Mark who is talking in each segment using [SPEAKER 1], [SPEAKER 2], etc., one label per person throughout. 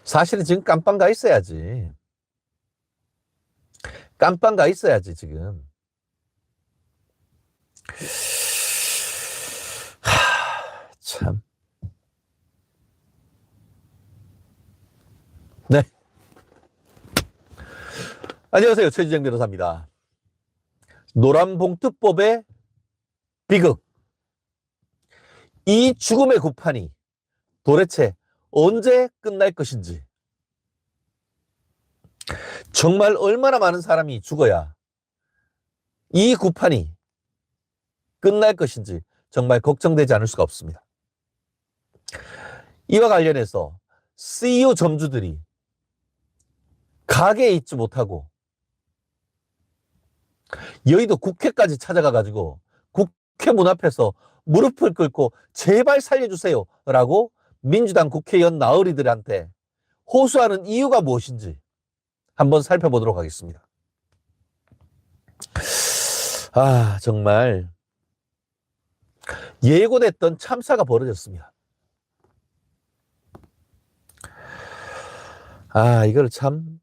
[SPEAKER 1] 사실은 지금 깜빵 가 있어야지. 깜빵 가 있어야지, 지금. 참. 네. 안녕하세요. 최진영 변호사입니다. 노란봉투법의 비극. 이 죽음의 구판이 도대체 언제 끝날 것인지. 정말 얼마나 많은 사람이 죽어야 이 구판이 끝날 것인지 정말 걱정되지 않을 수가 없습니다. 이와 관련해서 CEO 점주들이 가게에 있지 못하고 여의도 국회까지 찾아가가지고 국회 문 앞에서 무릎을 꿇고 제발 살려주세요 라고 민주당 국회의원 나으리들한테 호소하는 이유가 무엇인지 한번 살펴보도록 하겠습니다. 정말 예고됐던 참사가 벌어졌습니다. 이걸 참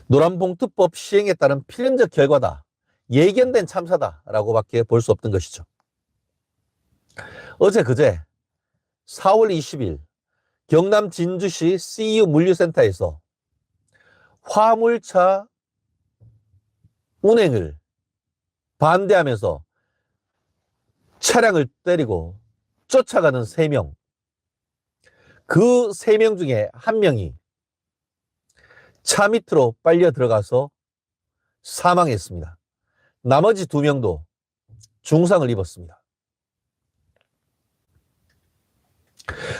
[SPEAKER 1] 노란봉투법 시행에 따른 필연적 결과다. 예견된 참사다라고밖에 볼 수 없던 것이죠. 그제 4월 20일 경남 진주시 CU 물류센터에서 화물차 운행을 반대하면서 차량을 때리고 쫓아가는 3명. 그 3명 중에 1명이 차 밑으로 빨려 들어가서 사망했습니다. 나머지 2명도 중상을 입었습니다.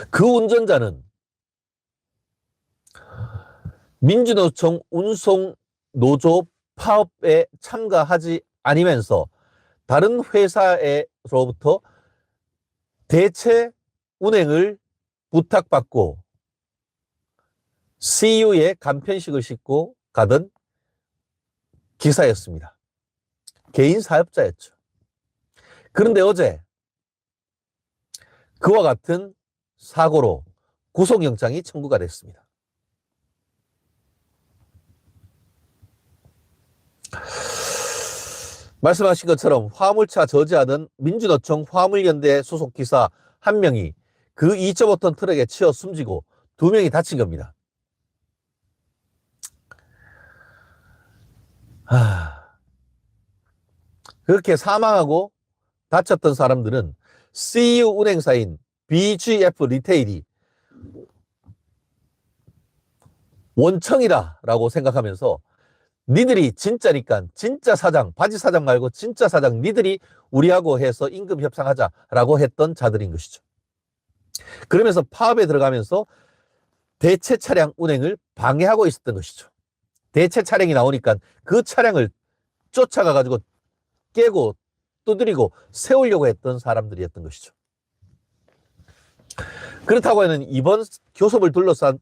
[SPEAKER 1] 그 운전자는 민주노총 운송노조 파업에 참가하지 않으면서 다른 회사로부터 대체 운행을 부탁받고 CU에 간편식을 싣고 가던 기사였습니다. 개인 사업자였죠. 그런데 어제 그와 같은 사고로 구속영장이 청구가 됐습니다. 말씀하신 것처럼 화물차 저지하던 민주노총 화물연대 소속 기사 1명이 그 2.5톤 트럭에 치여 숨지고 2명이 다친 겁니다. 그렇게 사망하고 다쳤던 사람들은 CU 운행사인 BGF 리테일이 원청이다라고 생각하면서 니들이 진짜니까 진짜 사장, 바지 사장 말고 진짜 사장 니들이 우리하고 해서 임금 협상하자라고 했던 자들인 것이죠. 그러면서 파업에 들어가면서 대체 차량 운행을 방해하고 있었던 것이죠. 대체 차량이 나오니까 그 차량을 쫓아가가지고 깨고 두드리고 세우려고 했던 사람들이었던 것이죠. 그렇다고 하면 이번 교섭을 둘러싼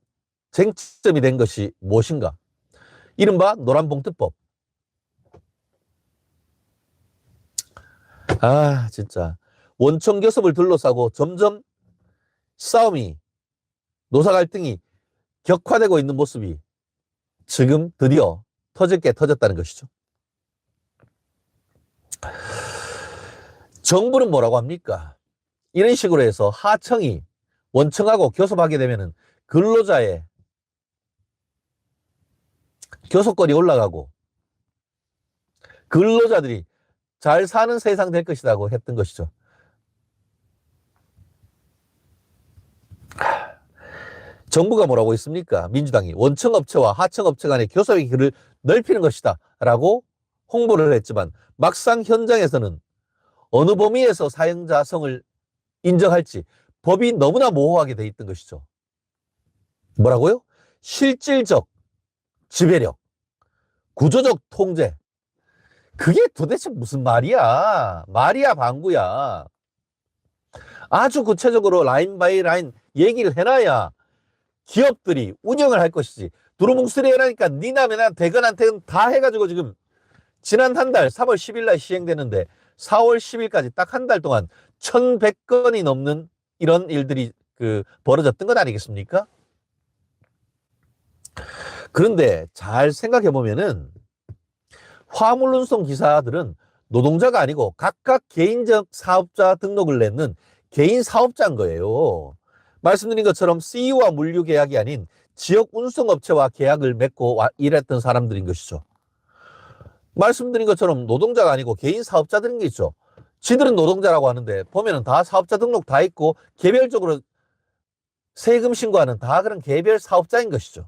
[SPEAKER 1] 쟁점이 된 것이 무엇인가? 이른바 노란봉투법. 진짜 원청 교섭을 둘러싸고 점점 싸움이, 노사 갈등이 격화되고 있는 모습이 지금 드디어 터질 게 터졌다는 것이죠. 정부는 뭐라고 합니까? 이런 식으로 해서 하청이 원청하고 교섭하게 되면은 근로자의 교섭권이 올라가고 근로자들이 잘 사는 세상 될 것이라고 했던 것이죠. 정부가 뭐라고 했습니까? 민주당이 원청업체와 하청업체 간의 교섭의 길을 넓히는 것이다 라고 홍보를 했지만 막상 현장에서는 어느 범위에서 사용자성을 인정할지 법이 너무나 모호하게 돼 있던 것이죠. 뭐라고요? 실질적 지배력, 구조적 통제. 그게 도대체 무슨 말이야? 말이야 방구야. 아주 구체적으로 라인 바이 라인 얘기를 해놔야 기업들이 운영을 할 것이지. 두루뭉술이 해라니까 니나 매나 대건한테는 다 해가지고 지금 지난 한 달 3월 10일 날 시행되는데 4월 10일까지 딱 한 달 동안 1,100건이 넘는 이런 일들이 벌어졌던 것 아니겠습니까? 그런데 잘 생각해 보면은 화물운송 기사들은 노동자가 아니고 각각 개인적 사업자 등록을 냈는 개인 사업자인 거예요. 말씀드린 것처럼 CU와 물류 계약이 아닌 지역 운송업체와 계약을 맺고 일했던 사람들인 것이죠. 말씀드린 것처럼 노동자가 아니고 개인 사업자들인 게 있죠. 지들은 노동자라고 하는데 보면은 다 사업자 등록 다 있고 개별적으로 세금 신고하는 다 그런 개별 사업자인 것이죠.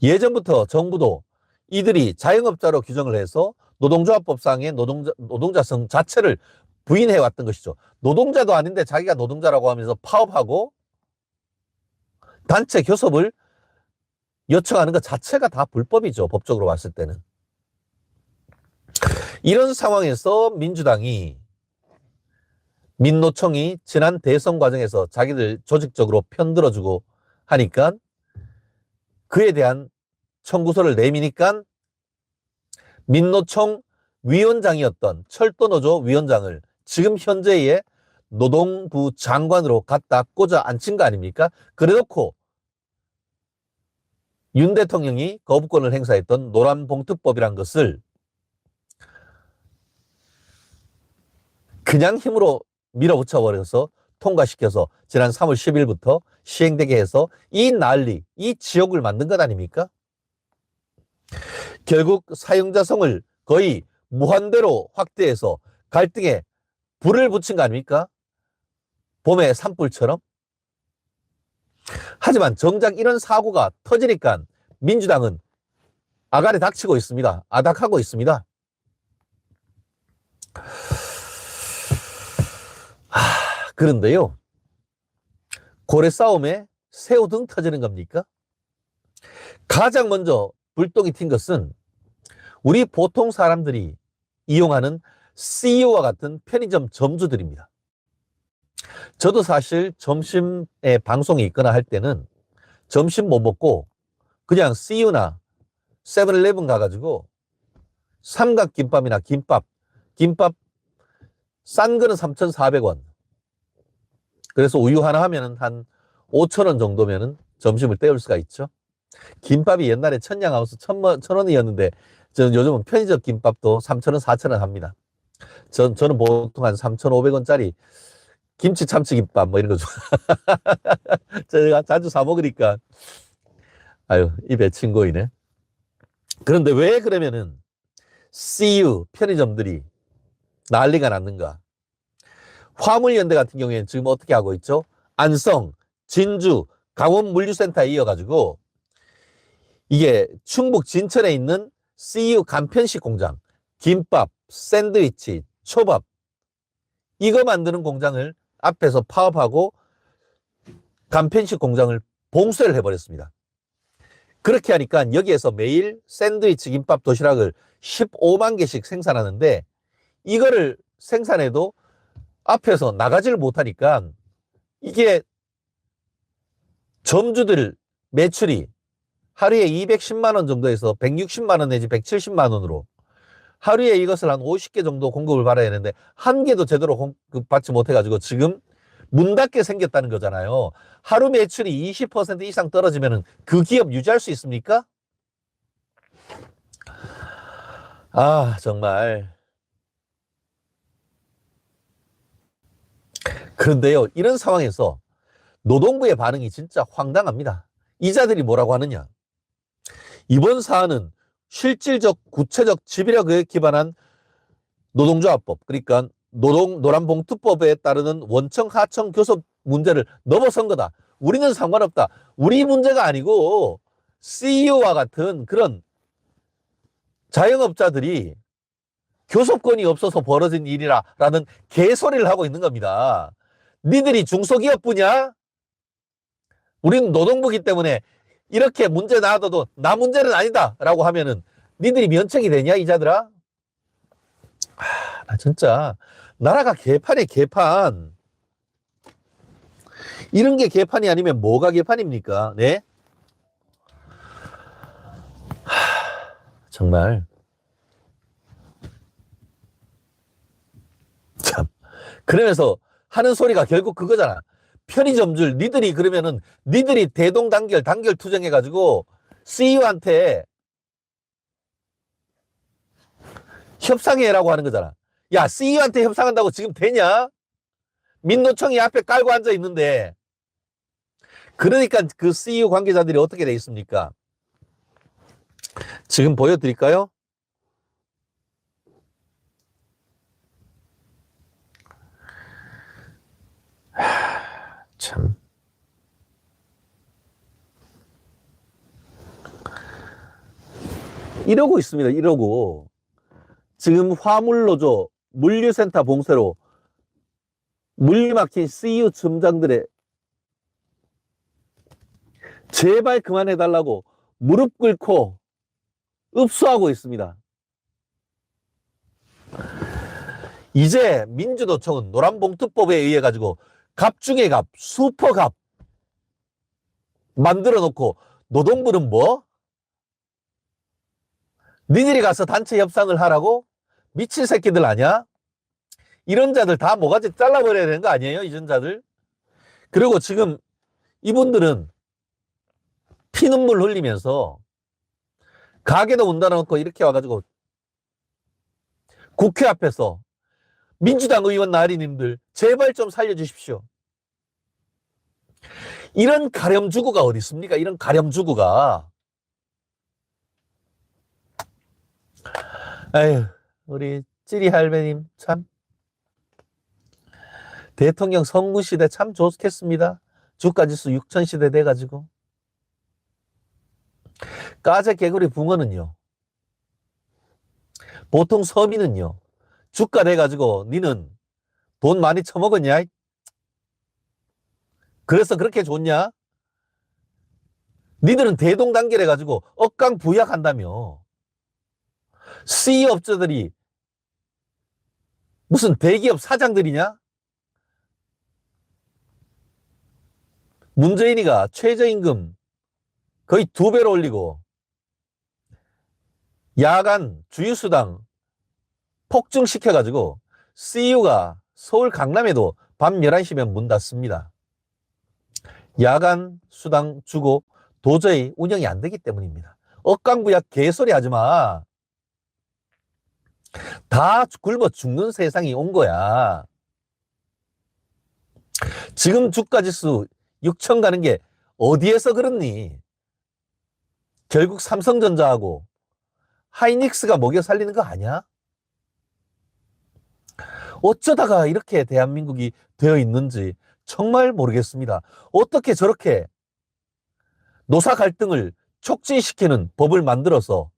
[SPEAKER 1] 예전부터 정부도 이들이 자영업자로 규정을 해서 노동조합법상의 노동자성 자체를 부인해 왔던 것이죠. 노동자도 아닌데 자기가 노동자라고 하면서 파업하고 단체 교섭을 요청하는 것 자체가 다 불법이죠. 법적으로 봤을 때는. 이런 상황에서 민노총이 지난 대선 과정에서 자기들 조직적으로 편들어주고 하니까 그에 대한 청구서를 내미니까 민노총 위원장이었던 철도노조 위원장을 지금 현재의 노동부 장관으로 갖다 꽂아 앉힌 거 아닙니까? 그래놓고 윤 대통령이 거부권을 행사했던 노란봉투법이란 것을 그냥 힘으로 밀어붙여버려서 통과시켜서 지난 3월 10일부터 시행되게 해서 이 난리, 이 지옥을 만든 것 아닙니까? 결국 사용자성을 거의 무한대로 확대해서 갈등에 불을 붙인 거 아닙니까? 봄의 산불처럼. 하지만 정작 이런 사고가 터지니까 민주당은 아가리 닥치고 있습니다. 아닥하고 있습니다. 그런데요, 고래 싸움에 새우등 터지는 겁니까? 가장 먼저 불똥이 튄 것은 우리 보통 사람들이 이용하는 CU와 같은 편의점 점주들입니다. 저도 사실 점심에 방송이 있거나 할 때는 점심 못 먹고 그냥 CU나 세븐일레븐 가가지고 삼각김밥이나 김밥 싼 거는 3,400원. 그래서 우유 하나 하면은 한 5,000원 정도면은 점심을 때울 수가 있죠. 김밥이 옛날에 천냥하우스 1,000원이었는데 저는 요즘은 편의점 김밥도 3,000원, 4,000원 합니다. 저는 보통 한 3,500원짜리 김치 참치김밥 뭐 이런 거 제가 자주 사 먹으니까 아유 입에 침 고이네. 그런데 왜 그러면은 CU 편의점들이 난리가 났는가? 화물연대 같은 경우에는 지금 어떻게 하고 있죠? 안성, 진주, 강원 물류센터에 이어가지고 이게 충북 진천에 있는 CU 간편식 공장, 김밥, 샌드위치, 초밥 이거 만드는 공장을 앞에서 파업하고 간편식 공장을 봉쇄를 해버렸습니다. 그렇게 하니까 여기에서 매일 샌드위치, 김밥, 도시락을 15만 개씩 생산하는데 이거를 생산해도 앞에서 나가지를 못하니까 이게 점주들 매출이 하루에 210만 원 정도에서 160만 원 내지 170만 원으로 하루에 이것을 한 50개 정도 공급을 받아야 하는데 한 개도 제대로 공급받지 못해가지고 지금 문 닫게 생겼다는 거잖아요. 하루 매출이 20% 이상 떨어지면 그 기업 유지할 수 있습니까? 아 정말. 그런데요, 이런 상황에서 노동부의 반응이 진짜 황당합니다. 이자들이 뭐라고 하느냐? 이번 사안은 실질적 구체적 지배력에 기반한 노동조합법, 그러니까 노란봉투법에 따르는 원청 하청 교섭 문제를 넘어선 거다. 우리는 상관없다. 우리 문제가 아니고 CEO와 같은 그런 자영업자들이 교섭권이 없어서 벌어진 일이라는 개소리를 하고 있는 겁니다. 니들이 중소기업부냐? 우리는 노동부기 때문에 이렇게 문제 나와도 나 문제는 아니다 라고 하면은 니들이 면책이 되냐 이자들아? 나 진짜 나라가 개판이야 개판. 이런 게 개판이 아니면 뭐가 개판입니까? 네? 정말 참. 그러면서 하는 소리가 결국 그거잖아. 편의점줄 니들이 그러면은 니들이 대동단결 단결 투쟁해가지고 CEO한테 협상해라고 하는 거잖아. 야, CEO한테 협상한다고 지금 되냐? 민노총이 앞에 깔고 앉아 있는데. 그러니까 그 CEO 관계자들이 어떻게 돼 있습니까? 지금 보여드릴까요? 참. 이러고 있습니다. 이러고. 지금 화물노조 물류센터 봉쇄로 물리 막힌 CU 점장들의 제발 그만해달라고 무릎 꿇고 읍소하고 있습니다. 이제 민주노총은 노란봉투법에 의해 가지고 갑 중에 갑, 슈퍼갑 만들어 놓고 노동부는 뭐? 니들이 가서 단체 협상을 하라고? 미친 새끼들 아니야? 이런 자들 다 모가지 잘라버려야 되는 거 아니에요? 이런 자들. 그리고 지금 이분들은 피눈물 흘리면서 가게도 문 닫아놓고 이렇게 와가지고 국회 앞에서 민주당 의원 나리님들 제발 좀 살려주십시오. 이런 가렴주구가 어디 있습니까? 이런 가렴주구가. 아유, 우리 찌리 할배님 참 대통령 선거 시대 참 좋겠습니다. 주가지수 6천 시대 돼가지고. 까제 개구리 붕어는요. 보통 서민은요. 주가 돼가지고 니는 돈 많이 처먹었냐? 그래서 그렇게 좋냐? 니들은 대동단결해가지고 억강부약한다며. CEO 업자들이 무슨 대기업 사장들이냐? 문재인이가 최저임금 거의 2배로 올리고 야간 주유수당 폭증시켜가지고 CU가 서울 강남에도 밤 11시면 문 닫습니다. 야간 수당 주고 도저히 운영이 안 되기 때문입니다. 억강부약 개소리 하지 마. 다 굶어 죽는 세상이 온 거야. 지금 주가지수 6천 가는 게 어디에서 그렇니? 결국 삼성전자하고 하이닉스가 먹여 살리는 거 아니야? 어쩌다가 이렇게 대한민국이 되어 있는지 정말 모르겠습니다. 어떻게 저렇게 노사 갈등을 촉진시키는 법을 만들어서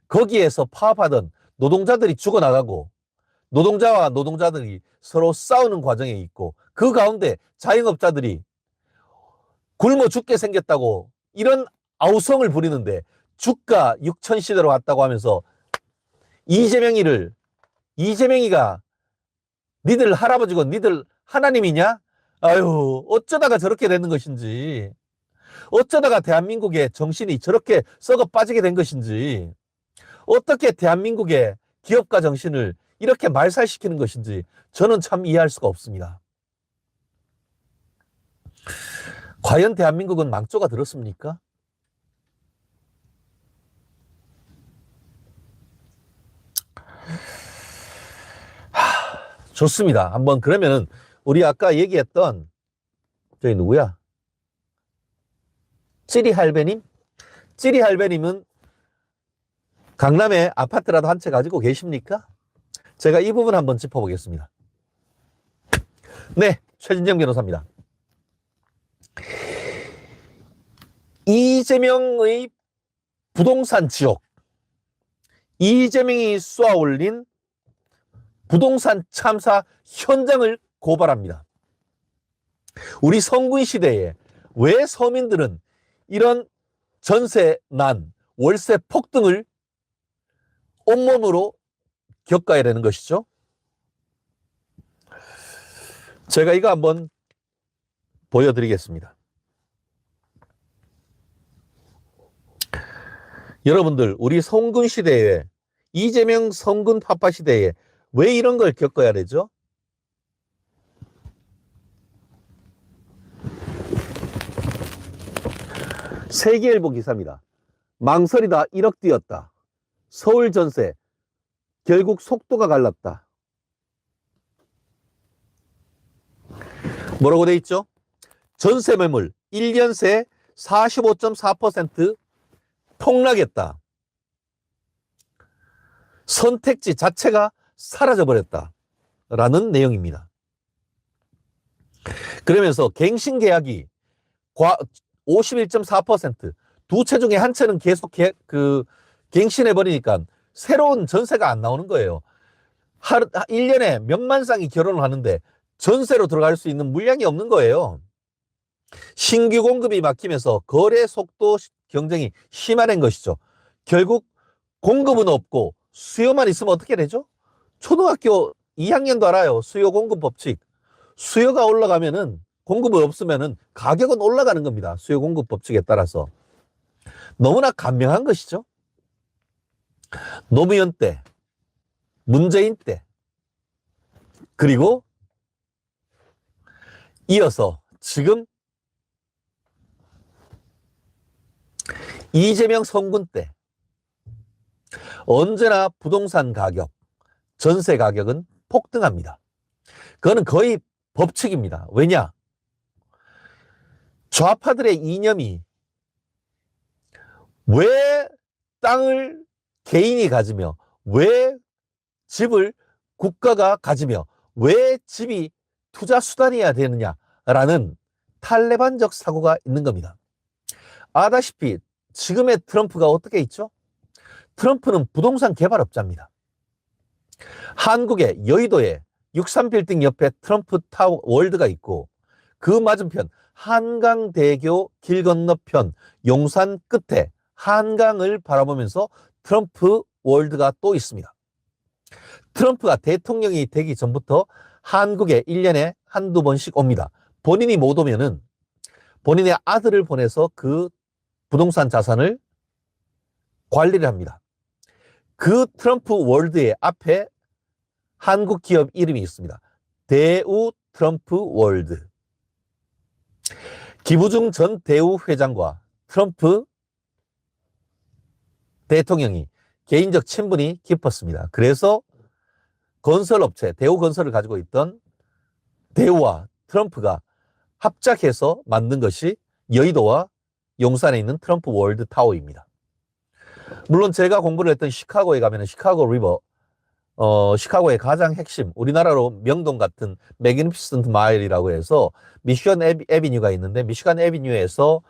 [SPEAKER 1] 거기에서 파업하던 노동자들이 죽어나가고 노동자와 노동자들이 서로 싸우는 과정에 있고 그 가운데 자영업자들이 굶어 죽게 생겼다고 이런 아우성을 부리는데 주가 6천 시대로 왔다고 하면서 이재명이가 니들 할아버지고 니들 하나님이냐? 아유, 어쩌다가 저렇게 되는 것인지, 어쩌다가 대한민국의 정신이 저렇게 썩어 빠지게 된 것인지, 어떻게 대한민국의 기업가 정신을 이렇게 말살시키는 것인지 저는 참 이해할 수가 없습니다. 과연 대한민국은 망조가 들었습니까? 좋습니다. 한번 그러면은 우리 아까 얘기했던 저기 누구야? 찌리 할배님? 찌리 할배님은 강남에 아파트라도 한 채 가지고 계십니까? 제가 이 부분 한번 짚어보겠습니다. 네, 최진정 변호사입니다. 이재명의 부동산 지옥, 이재명이 쏘아올린 부동산 참사 현장을 고발합니다. 우리 성군 시대에 왜 서민들은 이런 전세 난, 월세 폭등을 온몸으로 겪어야 되는 것이죠? 제가 이거 한번 보여드리겠습니다. 여러분들, 우리 성군 시대에, 이재명 성군 파파 시대에 왜 이런 걸 겪어야 되죠? 세계일보 기사입니다. 망설이다 1억 뛰었다. 서울 전세 결국 속도가 갈랐다. 뭐라고 돼 있죠? 전세 매물 1년 새 45.4% 폭락했다. 선택지 자체가 사라져버렸다. 라는 내용입니다. 그러면서 갱신 계약이 51.4%, 두 채 중에 한 채는 계속 갱신해버리니까 새로운 전세가 안 나오는 거예요. 1년에 몇만 쌍이 결혼을 하는데 전세로 들어갈 수 있는 물량이 없는 거예요. 신규 공급이 막히면서 거래 속도 경쟁이 심화된 것이죠. 결국 공급은 없고 수요만 있으면 어떻게 되죠? 초등학교 2학년도 알아요. 수요 공급 법칙. 수요가 올라가면은 공급이 없으면은 가격은 올라가는 겁니다. 수요 공급 법칙에 따라서. 너무나 간명한 것이죠. 노무현 때, 문재인 때, 그리고 이어서 지금 이재명 선군 때 언제나 부동산 가격, 전세 가격은 폭등합니다. 그거는 거의 법칙입니다. 왜냐? 좌파들의 이념이 왜 땅을 개인이 가지며, 왜 집을 국가가 가지며, 왜 집이 투자 수단이어야 되느냐라는 탈레반적 사고가 있는 겁니다. 아다시피 지금의 트럼프가 어떻게 있죠? 트럼프는 부동산 개발업자입니다. 한국의 여의도에 63빌딩 옆에 트럼프 타워 월드가 있고, 그 맞은편 한강대교 길 건너편 용산 끝에 한강을 바라보면서 트럼프 월드가 또 있습니다. 트럼프가 대통령이 되기 전부터 한국에 1년에 한두 번씩 옵니다. 본인이 못 오면은 본인의 아들을 보내서 그 부동산 자산을 관리를 합니다. 그 트럼프 월드의 앞에 한국 기업 이름이 있습니다. 대우 트럼프 월드. 김우중 전 대우 회장과 트럼프 대통령이 개인적 친분이 깊었습니다. 그래서 건설업체, 대우건설을 가지고 있던 대우와 트럼프가 합작해서 만든 것이 여의도와 용산에 있는 트럼프 월드 타워입니다. 물론 제가 공부를 했던 시카고에 가면 시카고 리버, 시카고의 가장 핵심, 우리나라로 명동 같은 매그니피센트 마일이라고 해서 미시건 애비뉴가 있는데, 미시간 애비뉴에서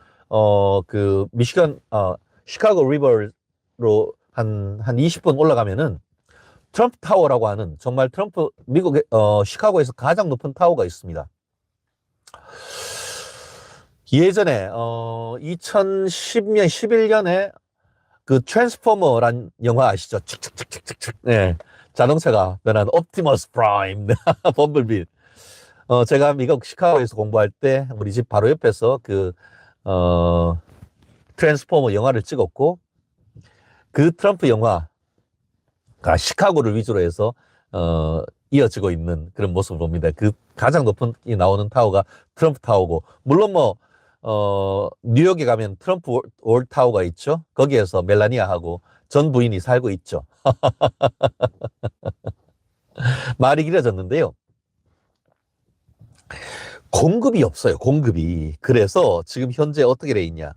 [SPEAKER 1] 시카고 리버로 한 20분 올라가면은 트럼프 타워라고 하는, 정말 트럼프 미국의 시카고에서 가장 높은 타워가 있습니다. 예전에 2010년 11년에 그 트랜스포머란 영화 아시죠? 축축축축축. 네. 자동차가 변한 옵티머스 프라임 범블비. 제가 미국 시카고에서 공부할 때 우리 집 바로 옆에서 트랜스포머 영화를 찍었고, 그 트럼프 영화가 시카고를 위주로 해서 이어지고 있는 그런 모습을 봅니다. 그 가장 높은 이 나오는 타워가 트럼프 타워고, 물론 뉴욕에 가면 트럼프 월 타워가 있죠. 거기에서 멜라니아하고 전 부인이 살고 있죠. 말이 길어졌는데요. 공급이 없어요. 공급이. 그래서 지금 현재 어떻게 돼 있냐.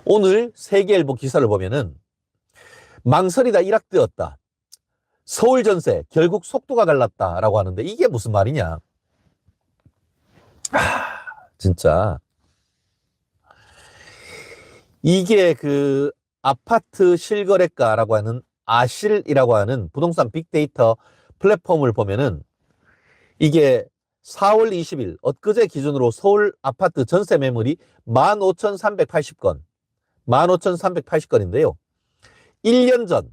[SPEAKER 1] 오늘 세계일보 기사를 보면은 망설이다 일확되었다. 서울 전세 결국 속도가 갈랐다라고 하는데, 이게 무슨 말이냐. 진짜 이게 그 아파트 실거래가라고 하는 아실이라고 하는 부동산 빅데이터 플랫폼을 보면은, 이게 4월 20일 엊그제 기준으로 서울 아파트 전세 매물이 15,380건, 15,380건인데요. 1년 전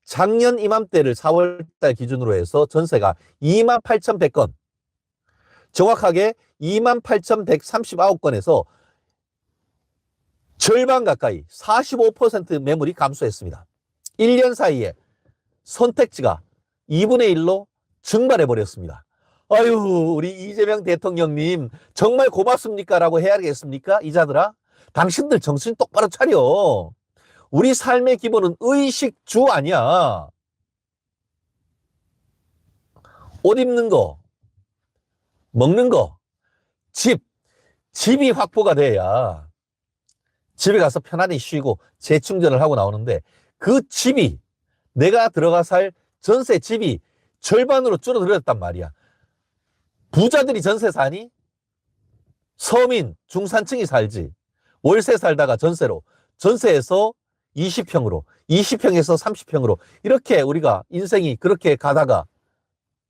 [SPEAKER 1] 작년 이맘때를 4월달 기준으로 해서 전세가 28,100건, 정확하게 28,139건에서 절반 가까이 45% 매물이 감소했습니다. 1년 사이에 선택지가 2분의 1로 증발해 버렸습니다. 아유, 우리 이재명 대통령님 정말 고맙습니까? 라고 해야겠습니까? 이자들아. 당신들 정신 똑바로 차려. 우리 삶의 기본은 의식주 아니야. 옷 입는 거, 먹는 거, 집이 확보가 돼야 집에 가서 편안히 쉬고 재충전을 하고 나오는데 그 집이 내가 들어가 살 전세 집이 절반으로 줄어들었단 말이야. 부자들이 전세 사니? 서민, 중산층이 살지. 월세 살다가 전세로, 전세에서 20평으로, 20평에서 30평으로 이렇게 우리가 인생이 그렇게 가다가